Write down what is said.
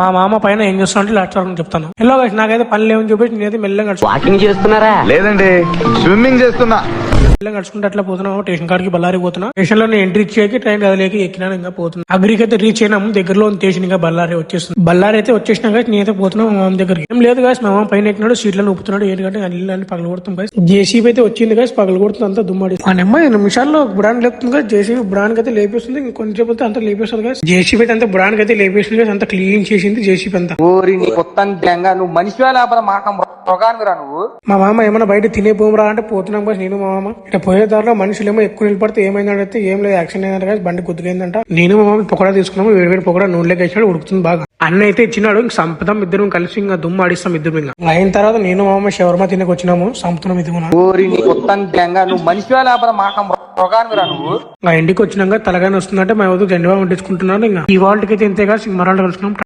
మా మామ పైన ఏం చేస్తున్నా లాక్టర్ చెప్తాను. ఎలా నాకైతే పని లేవని చెప్పేసి నేనైతే మెల్లగా వాకింగ్ చేస్తున్నారా? లేదండి, స్విమ్మింగ్ చేస్తున్నా. నడుచుకుంటే అట్లా పోతున్నాం. స్టేషన్ కాడికి బళ్ళారి పోతున్నా. స్టేషన్ లో ఎంట్రీ చేయకి ట్రైన్ కదలేకి ఎక్కినా ఇంకా పోతున్నా. అగ్రికి అయితే రీచ్ అయినాము. దగ్గరలో స్టేషన్ ఇంకా బళ్ళారి వచ్చేస్తుంది. బళ్ళారి అయితే వచ్చేసినా కానీ నేనైతే పోతున్నా మా మామ దగ్గరికి. ఏం లేదు గాస్, మా మామ పైన ఎక్కినాడు, సీట్లను ఊపుతున్నాడు. ఏంటంటే అన్ని పగల కొడుతాం గాస్. జేసీబీ అయితే వచ్చింది గాస్, పగల కొడుతుంది అంతా దుమ్మాడి. ఆ నెమ్మ నిమిషాల్లో బుడాన్ లేపుతుంది కదా. జేసీబీ బుడానికి అయితే లేపేస్తుంది. ఇంకొంచెం అయితే అంతా లేపేస్తుంది గాస్. జేసీబీ అయితే అంతా బుడానికి అయితే లేపేస్తుంది గాస్. అంతా క్లీన్ చేసింది జేసీబీ అంతా. నువ్వు మనిషి లేకపోతే మాట నువ్వు. మా మామ ఏమైనా బయట తినే పోమరా అంటే పోతున్నాం కదా నేను మా మామ. ఇట్లా పోయే దారిలో మనుషులేమో ఎక్కువ నిలబడితే ఏమైందంటే ఏం లేదు, యాక్షన్ అయిందంట కదా, బండి గుద్దుకైందంట. నేను మా మామ పొగడా తీసుకున్నాము. వేడి పొగడా నూనెలోకి వేసాడు, ఉడుకుతుంది బాగా. అన్న అయితే ఇచ్చినాడు. ఇంక సంపదం ఇద్దరు కలిసి ఇంకా దుమ్ము ఆడిస్తాం ఇద్దరు. ఇంకా అయిన తర్వాత నేను మా మామ షవర్మా తినకు వచ్చినాము. సంపుతున్నాం ఇది నువ్వు మనిషి లేకపోతే మాట నువ్వు. ఇంటికి వచ్చినాక తలగానే వస్తుందంటే మా వద్దు జెండా వండించుకుంటున్నాను. ఇంకా ఈ వాళ్ళకి అయితే ఇంతేగా మరాలు కలుసుకున్నాం.